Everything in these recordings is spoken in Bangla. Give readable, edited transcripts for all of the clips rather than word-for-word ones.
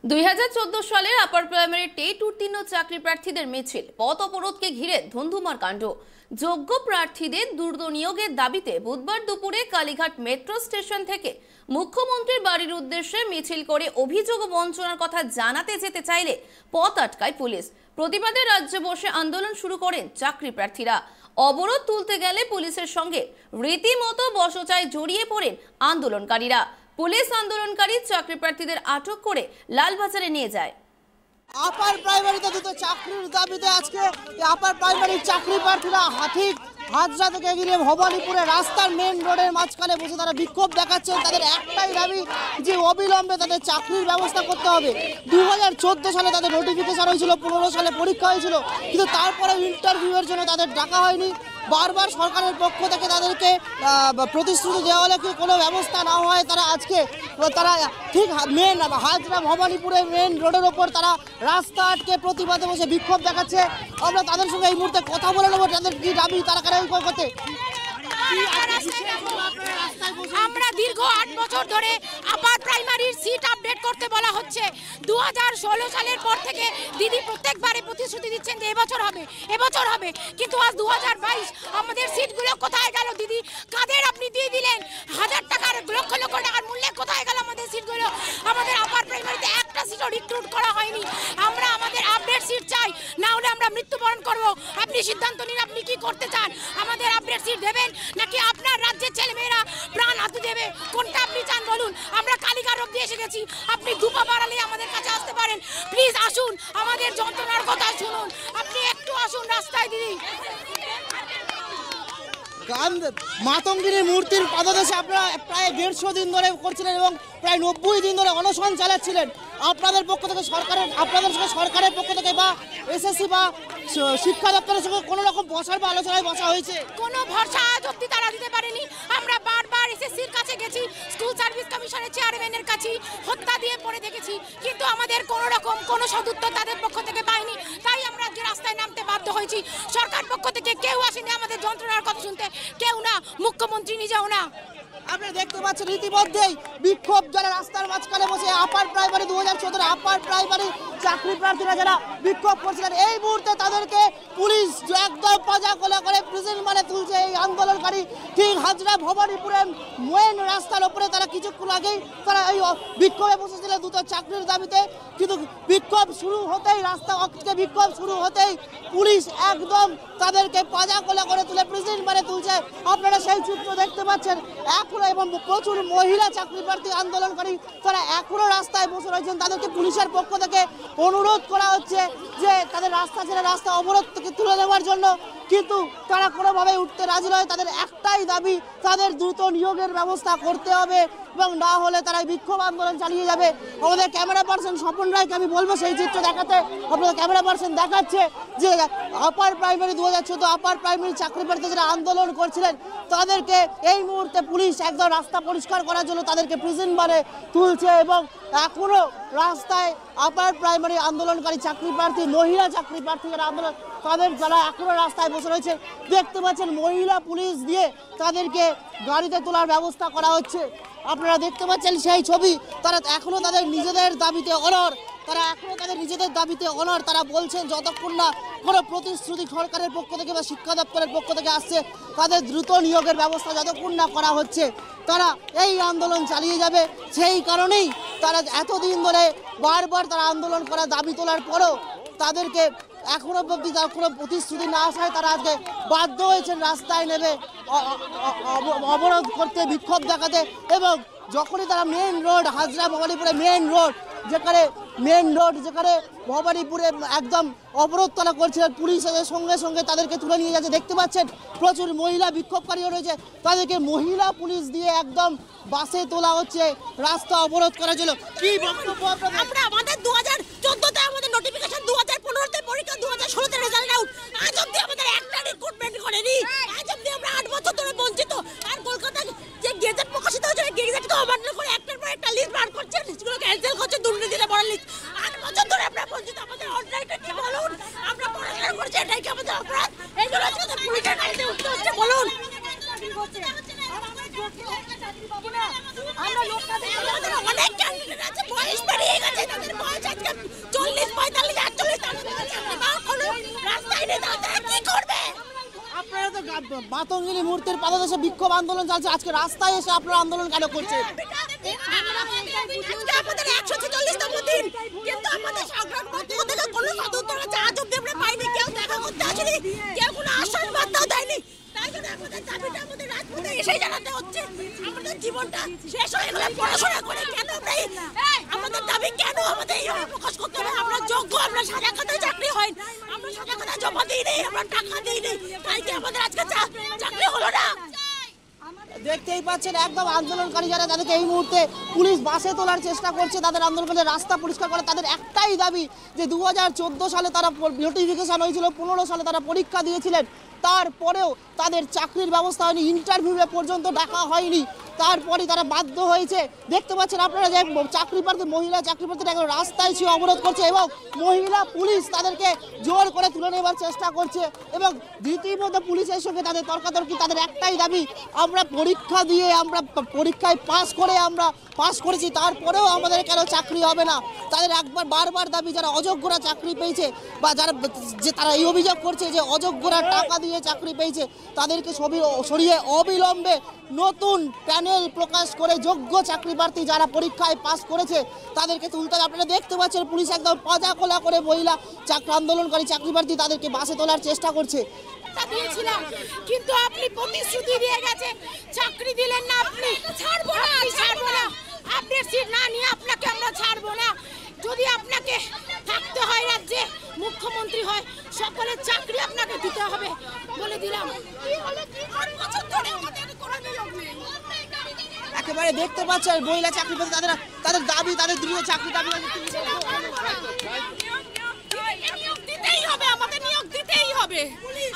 2014 সালের আপার প্রাইমারি টেট উত্তীর্ণ চাকরি প্রার্থীদের মিছিল, পথ অবরোধকে ঘিরে ধুন্ধুমার কাণ্ড। যোগ্য প্রার্থীদের দ্রুত নিয়োগের দাবিতে বুধবার দুপুরে কালীঘাট মেট্রো স্টেশন থেকে মুখ্যমন্ত্রীর বাড়ির উদ্দেশ্যে মিছিল করে অভিযোগ ও বঞ্চনার কথা জানাতে যেতে চাইলে পথ আটকায় পুলিশ। প্রতিবাদে রাজ্যে বসে আন্দোলন শুরু করেন চাকরি প্রার্থীরা। অবরোধ তুলতে গেলে পুলিশের সঙ্গে রীতিমতো বচসায় জড়িয়ে পড়েন আন্দোলনকারীরা। পুলিশ আন্দোলনকারী চাকরি প্রার্থীদের আটক করে লালবাজারে নিয়ে যায়। আপার প্রাইমারিতে দুটো চাকরির দাবিতে আজকে আপার প্রাইমারির চাকরি প্রার্থীরা হাজরা থেকে গিয়ে ভবানীপুরে রাস্তার মেন রোডের মাঝখানে বসে তারা বিক্ষোভ দেখাচ্ছেন। তাদের একটাই দাবি যে অবিলম্বে তাদের চাকরির ব্যবস্থা করতে হবে। 2014 সালে তাদের নোটিফিকেশন হয়েছিল, 15 সালে পরীক্ষা হয়েছিল, কিন্তু তারপরে ইন্টারভিউয়ের জন্য তাদের ডাকা হয়নি। বারবার সরকারের পক্ষ থেকে তাদেরকে প্রতিশ্রুতি দেওয়া হলে কি কোনো ব্যবস্থা না হয় তারা আজকে ঠিক মেন হাজরা ভবানীপুরের মেন রোডের ওপর তারা রাস্তা আটকে প্রতিবাদে বসে বিক্ষোভ দেখাচ্ছে। আমরা তাদের সঙ্গে এই মুহূর্তে কথা বলে নেবো তাদের কি দাবি, তারা কেন এই করতে। আমরা দীর্ঘ 8 বছর ধরে আপার প্রাইমারির সিট আপডেট করতে বলা হচ্ছে। 2016 সালের পর থেকে দিদি প্রত্যেকবারে প্রতিশ্রুতি দিচ্ছেন যে এবছর হবে, কিন্তু আজ 2022 আমাদের সিটগুলো কোথায় গেল দিদি? কাদের আপনি দিয়ে দিলেন? হাজার টাকার লক্ষ লক্ষ টাকার মূল্যে কোথায় গেল আমাদের সিটগুলো? আমাদের আপার প্রাইমারিতে একটা সিটও রিক্রুট করা হয়নি। আমরা আমাদের আপডেট সিট চাই, না হলে আমরা মৃত্যুবরণ করব। আপনি সিদ্ধান্ত নিন, আপনি কি করতে চান? আমাদের আপডেট সিট দেবেন নাকি আপনার রাজ্যের ছেলেমেয়েরা প্রাণ হাতে দেবে? কোনটা আপনি চান বলুন? আমরা কালীঘাট অব্দি এসে গেছি, আপনি দুপা বাড়ালে আমাদের কাছে আসতে পারেন। প্লিজ আসুন, আমাদের যন্ত্রণার কথা শুনুন, আপনি একটু আসুন রাস্তায় দিদি। মাতঙ্গিনী মূর্তির পাদদেশে আপনারা প্রায় 150 দিন ধরে করছিলেন এবং প্রায় 90 দিন ধরে অনশন চালাচ্ছিলেন। আপনাদের পক্ষ থেকে আপনাদের সঙ্গে সরকারের পক্ষ থেকে বা এসএসসি বা শিক্ষা দপ্তরের সঙ্গে কোনো রকম বসার বা আলোচনায় বসা হয়েছে? কোনো ভরসা আজ অব্দি তারা দিতে পারেনি। আমরা বারবার এসএসসির কাছে গেছি, স্কুল সার্ভিস কমিশনের চেয়ারম্যানের কাছে হত্যা দিয়ে পড়ে দেখেছি, কিন্তু আমাদের কোনো রকম কোনো সদুত্তর তাদের পক্ষ থেকে পাইনি। তাই আমরা আজকে রাস্তায় নামতে বাধ্য হয়েছি। সরকার পক্ষ থেকে কেউ আসেনি আমাদের যন্ত্রণার কথা শুনতে, কেউ না, মুখ্যমন্ত্রী নিজেও না। আপনি দেখতে পাচ্ছেন ইতিমধ্যেই বিক্ষোভ যারা রাস্তার মাঝখানে বসে আপার প্রাইমারি 2014 আপার প্রাইমারি চাকরি প্রার্থীরা যারা বিক্ষোভ করছিলেন, এই মুহূর্তে তাদেরকে পুলিশ একদম পাজা কোলা করে প্রেজেন্ট মানে তুলছে। এই আন্দোলনকারী ঠিক হাজরা ভবানীপুরের মেন রাস্তার ওপরে তারা কিছুক্ষণ আগেই তারা এই বিক্ষোভে বসেছিলেন দুটো চাকরির দাবিতে, কিন্তু বিক্ষোভ শুরু হতেই বিক্ষোভ শুরু হতেই পুলিশ একদম তাদেরকে পাজা কোলা করে তুলে প্রেজেন্ট মানে তুলছে। আপনারা সেই চিত্র দেখতে পাচ্ছেন এখনো, এবং প্রচুর মহিলা চাকরি প্রার্থী আন্দোলনকারী তারা এখনো রাস্তায় বসে রয়েছেন। তাদেরকে পুলিশের পক্ষ থেকে অনুরোধ করা হচ্ছে যে তাদের রাস্তা ছেড়ে রাস্তা অবরোধ থেকে তুলে নেওয়ার জন্য, কিন্তু তারা কোনোভাবে উঠতে রাজি নয়। তাদের একটাই দাবি, তাদের দ্রুত নিয়োগের ব্যবস্থা করতে হবে এবং না হলে তারা বিক্ষোভ আন্দোলন চালিয়ে যাবে। আমাদের ক্যামেরা পার্সন স্বপন রায়কে আমি বলবো সেই চিত্র দেখাতে। আপনাদের ক্যামেরা পার্সন দেখাচ্ছে যে আপার প্রাইমারি 2014 আপার প্রাইমারি চাকরি প্রার্থী যারা আন্দোলন করছিলেন তাদেরকে এই মুহূর্তে পুলিশ একদম রাস্তা পরিষ্কার করার জন্য তাদেরকে প্রেজেন্ট মানে তুলছে এবং এখনো রাস্তায় আপার প্রাইমারি আন্দোলনকারী চাকরি প্রার্থী মহিলা চাকরি প্রার্থী যারা আন্দোলন যারা এখনো রাস্তায় বসে রয়েছে। দেখতে পাচ্ছেন মহিলা পুলিশ দিয়ে তাদেরকে গাড়িতে তোলার ব্যবস্থা করা হচ্ছে। আপনারা দেখতে পাচ্ছেন সেই ছবি। তারা এখনো তাদের নিজেদের দাবিতে অনড়। তারা বলছেন যতক্ষণ না কোনো প্রতিশ্রুতি সরকারের পক্ষ থেকে বা শিক্ষা দপ্তরের পক্ষ থেকে আসছে, তাদের দ্রুত নিয়োগের ব্যবস্থা যতক্ষণ না করা হচ্ছে তারা এই আন্দোলন চালিয়ে যাবে। সেই কারণেই তারা এতদিন ধরে বারবার তারা আন্দোলন করা দাবি তোলার পরও তাদেরকে এখনো অবধি তার কোনো প্রতিশ্রুতি না আসায় তারা আজকে বাধ্য হয়েছেন রাস্তায় নেমে অবরোধ করতে, বিক্ষোভ দেখাতে। এবং যখনই তারা মেন রোড হাজরা ভবানীপুরে মেন রোড যেখানে ভবানীপুরে একদম অবরোধ তারা করছিলেন, পুলিশের সঙ্গে সঙ্গে তাদেরকে তুলে নিয়ে যাচ্ছে। দেখতে পাচ্ছেন প্রচুর মহিলা বিক্ষোভকারীও রয়েছে, তাদেরকে মহিলা পুলিশ দিয়ে একদম বাসে তোলা হচ্ছে রাস্তা অবরোধ করার জন্য। কি বক্তব্য আপনাদের? আমরা আমাদের 2014-তে আমাদের নোটিফিকেশন, 2015-তে পরীক্ষা, 2016-তে রেজাল্ট আউট, আজ অবধি আমাদের একটা রিক্রুটমেন্ট করেনি। আজ অবধি আমরা 8 বছর ধরে বঞ্চিত। আর কলকাতা যে গেজেট প্রকাশিত হয়েছে গেজেটকে অমান্য করে একটার পর একটা লিস্ট বার করছে, লিস্টগুলো ক্যান্সেল করছে, দুর্নীতিতে বড় লিস্ট। 8 বছর ধরে আমরা বঞ্চিত। আমাদের অন্যায়টা কি বলুন? আমরা পড়াশোনা করছি, এটাই কি আমাদের অপরাধ? এইগুলো হচ্ছে পুলিশের গাড়িতে উঠতে হচ্ছে বলুন? আমরা লোকটা অনেক ক্যান্ডিডেট আছে, বয়স পেরিয়ে গেছে, তাদের বয়স রাস্তায় নেই তারা কি করবে? আপনারা তো মাতঙ্গিনী মূর্তির পাদদেশে বিক্ষোভ আন্দোলন চলছে, আজকে রাস্তায় এসে আপনারা আন্দোলন কেন করছেন? আমাদের 146তম দিন, কিন্তু আমাদের সংগ্রাম পক্ষ থেকে কোনো সদুত্তর আজ অব্দি আমরা পাইনি। কেউ দেখা করতে আসেনি, কেউ কোনো আশ্বাস বার্তাও দেয়নি। তাই জন্য আমাদের দাবিটা আমাদের রাজপথে এসেই জানাতে হচ্ছে। আমাদের জীবনটা শেষ হয়ে গেলে পড়াশোনা করে কেন আমরা আমাদের দাবি কেন আমাদের এইভাবে প্রকাশ করতে হবে? আমরা যোগ্য, আমরা সাদা খাতায় চাকরি হয়, আমরা সাদা খাতায় জমা দিই নেই, আমরা টাকা দিই নেই, তাই কি আমাদের আজকে চাকরি হলো না? দেখতেই পাচ্ছেন একদম আন্দোলনকারী যারা, তাদেরকে এই মুহূর্তে পুলিশ বাসে তোলার চেষ্টা করছে, তাদের আন্দোলনের রাস্তা পরিষ্কার করে। তাদের একটাই দাবি যে 2014 সালে তারা নোটিফিকেশন হয়েছিল, 15 সালে তারা পরীক্ষা দিয়েছিলেন, তারপরেও তাদের চাকরির ব্যবস্থা হয়নি, ইন্টারভিউয়ে পর্যন্ত ডাকা হয়নি, তারপরে তারা বাধ্য হয়েছে। দেখতে পাচ্ছেন আপনারা যে চাকরি প্রার্থী, মহিলা চাকরি প্রার্থীরা একদম রাস্তায় ছিল, অবরোধ করছে এবং মহিলা পুলিশ তাদেরকে জোর করে তুলে নেবার চেষ্টা করছে এবং রীতিমতো পুলিশের সঙ্গে তাদের তর্কাতর্কি। তাদের একটাই দাবি, আমরা পরীক্ষা দিয়ে, আমরা পরীক্ষায় পাস করেছি, তারপরেও আমাদের কেন চাকরি হবে না? তাদের বারবার দাবি, যারা অযোগ্যরা চাকরি পেয়েছে বা যারা যে তারা এই অভিযোগ করছে যে অযোগ্যরা টাকা দিয়ে চাকরি পেয়েছে, তাদেরকে সরিয়ে অবিলম্বে নতুন প্যানেল প্রকাশ করে যোগ্য চাকরি প্রার্থী যারা পরীক্ষায় পাস করেছে তাদেরকে তুলতে হবে। আপনারা দেখতে পাচ্ছেন পুলিশ একদম পাজা খোলা করে মহিলা আন্দোলনকারী চাকরি প্রার্থী তাদেরকে বাসে তোলার চেষ্টা করছে। দিয়েছিলাম, কিন্তু আপনি প্রতিশ্রুতি দিয়ে গেছেন, চাকরি দিলেন না, আপনি ছাড়বো না, আপনার সিট না নিয়ে আপনাকে আমরা ছাড়বো না। যদি আপনাকে থাকতে হয় রাজ্যে, মুখ্যমন্ত্রী হয়, সকলের চাকরি আপনাকে দিতে হবে বলে দিলাম। একেবারে দেখতে পাচ্ছেন মহিলা চাকরি প্রার্থী তাদের দাবি, তাদের দৃঢ় চাকরি দাবি। দিতেই হবে, আমাদের নিয়োগ দিতেই হবে।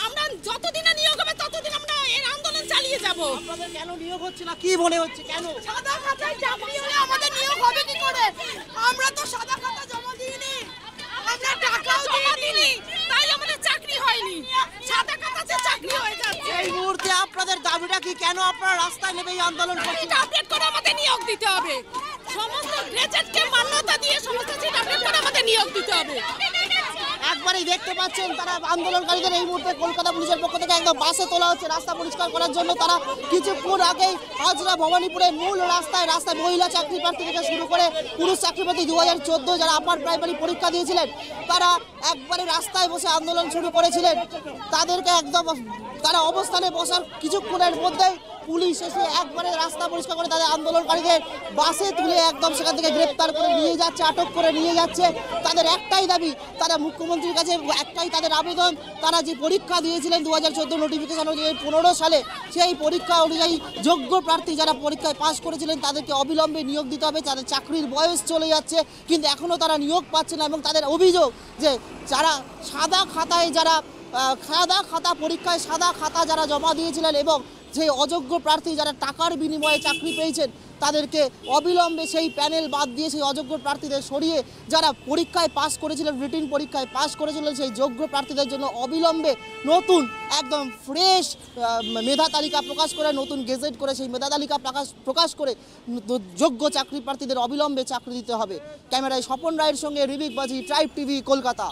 আমরা যতদিন নিয়োগ হবে ততদিন আমরা এর আন্দোলন চালিয়ে যাব। আপনাদের কেন নিয়োগ হচ্ছে না, কি মনে হচ্ছে কেন? সাদা খাতায় চাকরি হলে আমাদের নিয়োগ হবে কি করে? আমরা তো সাদা খাতা জমা দিইনি, আমরা টাকাও দিইনি, তাই আমাদের চাকরি হয়নি। সাদা খাতাতে চাকরি হয়ে যাচ্ছে। এই মুহূর্তে আপনাদের দাবিটা কি, কেন আপনারা রাস্তায় নেমে এই আন্দোলন করছেন? এটা আপডেট করে আমাদের নিয়োগ দিতে হবে। সমস্ত গ্রেজুয়েটকে মান্যতা দিয়ে সমস্ত সিট আপডেট করে আমাদের নিয়োগ দিতে হবে। একবারই দেখতে পাচ্ছেন তারা আন্দোলনকারীদের এই মুহূর্তে কলকাতা পুলিশের পক্ষ থেকে একদম বাসে তোলা হচ্ছে রাস্তা পরিষ্কার করার জন্য। তারা কিছুক্ষণ আগেই হাজরা ভবানীপুরের মূল রাস্তায় মহিলা চাকরি প্রার্থী থেকে শুরু করে পুরুষ চাকরি প্রার্থী 2014 যারা আপার প্রাইমারি পরীক্ষা দিয়েছিলেন, তারা একবারে রাস্তায় বসে আন্দোলন শুরু করেছিলেন। তাদেরকে একদম তারা অবস্থানে বসার কিছুক্ষণের মধ্যেই পুলিশ এসে একবারে রাস্তা পরিষ্কার করে তাদের আন্দোলনকারীদের বাসে তুলে একদম সেখান থেকে গ্রেপ্তার করে নিয়ে যাচ্ছে, আটক করে নিয়ে যাচ্ছে। তাদের একটাই দাবি, তারা মুখ্যমন্ত্রীর কাছে একটাই তাদের আবেদন, তারা যে পরীক্ষা দিয়েছিলেন 2014 নোটিফিকেশন অনুযায়ী 15 সালে, সেই পরীক্ষা অনুযায়ী যোগ্য প্রার্থী যারা পরীক্ষায় পাশ করেছিলেন তাদেরকে অবিলম্বে নিয়োগ দিতে হবে। তাদের চাকরির বয়স চলে যাচ্ছে কিন্তু এখনও তারা নিয়োগ পাচ্ছে না এবং তাদের অভিযোগ যে যারা সাদা খাতা পরীক্ষায় সাদা খাতা যারা জমা দিয়েছিলেন এবং যে অযোগ্য প্রার্থী যারা টাকার বিনিময়ে চাকরি পেয়েছেন তাদেরকে অবিলম্বে সেই প্যানেল বাদ দিয়ে সেই অযোগ্য প্রার্থীদের সরিয়ে যারা পরীক্ষায় পাস করেছিলেন, রিটিন পরীক্ষায় পাস করেছিলেন, সেই যোগ্য প্রার্থীদের জন্য অবিলম্বে নতুন একদম ফ্রেশ মেধা তালিকা প্রকাশ করে, নতুন গেজেট করে সেই মেধা তালিকা প্রকাশ করে যোগ্য চাকরি প্রার্থীদের অবিলম্বে চাকরি দিতে হবে। ক্যামেরায় স্বপন রায়ের সঙ্গে রিবিক বাজি, ট্রাইব টিভি, কলকাতা।